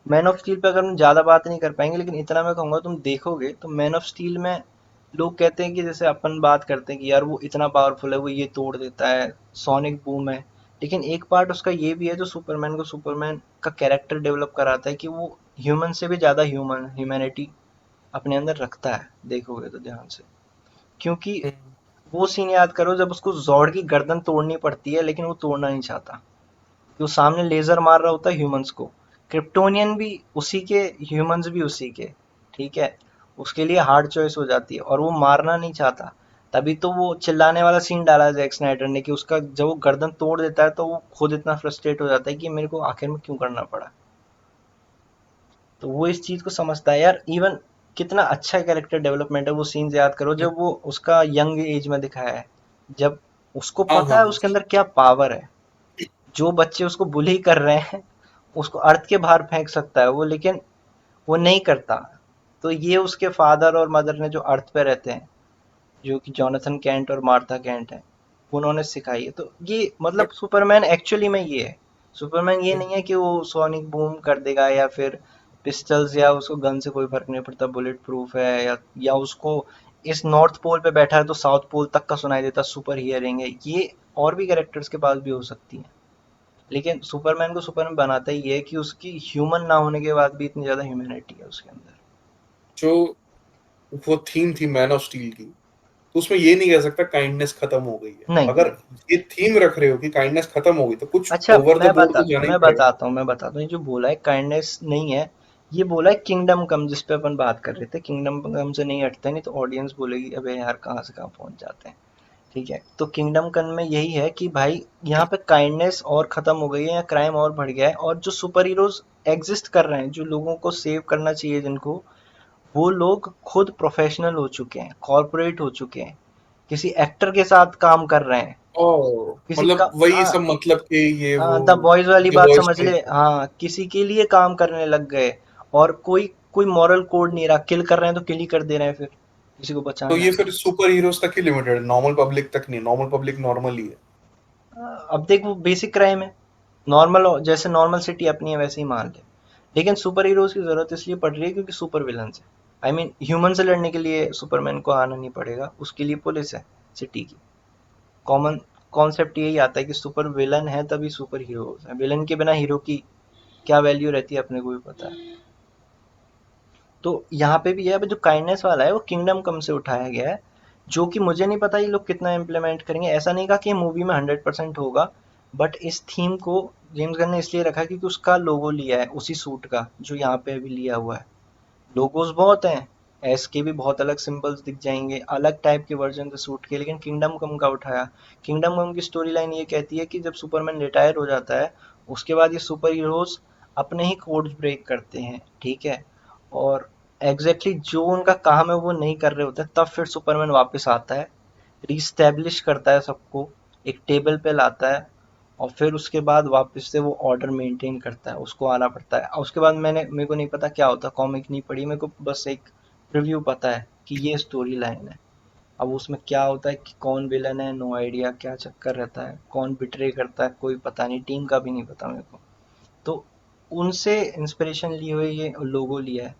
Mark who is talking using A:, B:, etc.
A: Man of steel पे अगर हम ज़्यादा बात नहीं कर पाएंगे, लेकिन इतना मैं कहूँगा, तुम देखोगे तो मैन ऑफ स्टील में लोग कहते हैं कि जैसे अपन बात करते हैं कि यार वो इतना पावरफुल है, वो ये तोड़ देता है, सोनिक बूम है। लेकिन एक पार्ट उसका ये भी है जो सुपरमैन को सुपरमैन का कैरेक्टर डेवलप कराता है कि वो ह्यूमन से भी ज़्यादा ह्यूमैनिटी अपने अंदर रखता है, देखोगे तो ध्यान से। क्योंकि
B: हम्म।
A: वो सीन याद करो जब उसको जॉर्ड की गर्दन तोड़नी पड़ती है, लेकिन वो तोड़ना नहीं चाहता। जो सामने लेजर मार रहा होता है ह्यूमंस को, क्रिप्टोनियन भी उसी के, ह्यूमंस भी उसी के, ठीक है। उसके लिए हार्ड चॉइस हो जाती है और वो मारना नहीं चाहता। तभी तो वो चिल्लाने वाला सीन डाला है जैक स्नाइडर ने कि उसका जब वो गर्दन तोड़ देता है तो वो खुद इतना फ्रस्ट्रेट हो जाता है कि मेरे को आखिर में क्यों करना पड़ा। तो वो इस चीज को समझता है यार। इवन कितना अच्छा कैरेक्टर डेवलपमेंट है, वो सीन्स याद करो जब वो उसका यंग एज में दिखाया है, जब उसको
B: हाँ
A: पता
B: हाँ
A: है
B: हाँ।
A: उसके अंदर क्या पावर है। जो बच्चे उसको बुली कर रहे हैं, उसको अर्थ के बाहर फेंक सकता है वो, लेकिन वो नहीं करता। तो ये उसके फादर और मदर ने जो अर्थ पे रहते हैं, जो कि जॉनथन कैंट और मार्था कैंट है, उन्होंने सिखाई है। तो ये मतलब
B: बट
A: सुपरमैन एक्चुअली में ये है। सुपरमैन ये नहीं है कि वो सोनिक बूम कर देगा या फिर पिस्टल्स, या उसको गन से कोई फर्क नहीं पड़ता, बुलेट प्रूफ है, या उसको इस नॉर्थ पोल पे बैठा है तो साउथ पोल तक का सुनाई देता सुपर हियरिंग है। ये और भी कैरेक्टर्स के पास भी हो सकती है, लेकिन सुपरमैन को सुपरमैन बनाता ही है कि उसकी ह्यूमन ना होने के बाद भी इतनी ज्यादा ह्यूमैनिटी है उसके अंदर।
B: जो वो थीम थी मैन ऑफ स्टील की, तो उसमें ये नहीं कह सकता काइंडनेस खत्म हो गई है।
A: नहीं
B: अगर
A: नहीं।
B: ये थीम रख रहे हो कि काइंडनेस खत्म हो गई, तो कुछ
A: अच्छा,
B: ओवर द बोर्ड तो जाना ही पड़ेगा।
A: मैं बताता हूँ, ये जो बोला है काइंडनेस नहीं है, ये बोला है किंगडम कम, जिस पे अपन बात कर रहे थे। किंगडम कम से नहीं हटते, नहीं तो ऑडियंस बोलेगी अबे यार कहाँ से कहाँ पहुंच जाते हैं। ठीक है, तो किंगडम कम में यही है कि भाई यहाँ पे काइंडनेस और खत्म हो गई है या क्राइम और बढ़ गया है, और जो सुपर हीरोज एग्जिस्ट कर रहे हैं, जो लोगों को सेव करना चाहिए जिनको, वो लोग खुद प्रोफेशनल हो चुके हैं, कॉर्पोरेट हो चुके हैं, किसी एक्टर के साथ काम कर रहे हैं,
B: ओ,
A: किसी का।
B: मतलब वही
A: हाँ,
B: सब, मतलब कि ये वो
A: द बॉयज वाली
B: द
A: बात
B: बॉयज
A: समझ ले।
B: टाइप।
A: हाँ, किसी के लिए काम करने लग गए, और कोई कोई मॉरल कोड नहीं रहा, किल कर रहे हैं तो किल ही कर दे रहे हैं, फिर किसी को
B: तो
A: बचाना
B: ये
A: है तो।
B: फिर सुपर हीरोज तक ही लिमिटेड है, नॉर्मल पब्लिक तक नहीं? नॉर्मल पब्लिक नॉर्मल ही है।
A: अब देख, वो बेसिक क्राइम है, नॉर्मल, जैसे नॉर्मल सिटी अपनी है वैसे ही मान ले। लेकिन सुपर हीरोज की जरूरत इसलिए पड़ रही है क्योंकि सुपर विलन है। आई मीन ह्यूमन से लड़ने के लिए सुपरमैन को आना नहीं पड़ेगा, उसके लिए पुलिस है सिटी की। कॉमन कॉन्सेप्ट यही आता है कि सुपर विलन है तभी सुपर हीरो है, विलन के बिना हीरो की क्या वैल्यू रहती है अपने को भी पता है। तो यहाँ पे भी है, अब जो काइंडनेस वाला है वो किंगडम कम से उठाया गया है, जो कि मुझे नहीं पता ये लोग कितना इम्प्लीमेंट करेंगे। ऐसा नहीं कहा कि मूवी में 100% होगा, बट इस थीम को जेम्स गन ने इसलिए रखा क्योंकि उसका लोगो लिया है उसी सूट का जो यहाँ पे अभी लिया हुआ है। लोगोस बहुत हैं, एस के भी बहुत अलग सिंबल्स दिख जाएंगे, अलग टाइप के वर्जन सूट के, लेकिन किंगडम कम का उठाया। किंगडम कम की स्टोरी लाइन ये कहती है कि जब सुपरमैन रिटायर हो जाता है, उसके बाद ये सुपर हीरोज अपने ही कोड्स ब्रेक करते हैं, ठीक है। और एग्जैक्टली जो उनका काम है वो नहीं कर रहे होते, तब फिर सुपरमैन वापस आता है, रीस्टैब्लिश करता है सबको, एक टेबल पे लाता है, और फिर उसके बाद वापस से वो ऑर्डर मेंटेन करता है, उसको आना पड़ता है। और उसके बाद मेरे को नहीं पता क्या होता, कॉमिक नहीं पढ़ी, मेरे को बस एक रिव्यू पता है कि ये स्टोरी लाइन है। अब उसमें क्या होता है कि कौन विलन है, नो आइडिया, क्या चक्कर रहता है, कौन बिट्रे करता है कोई पता नहीं, टीम का भी नहीं पता मेरे को। तो उनसे इंस्पिरेशन लिए हुए ये लोगो लिया है।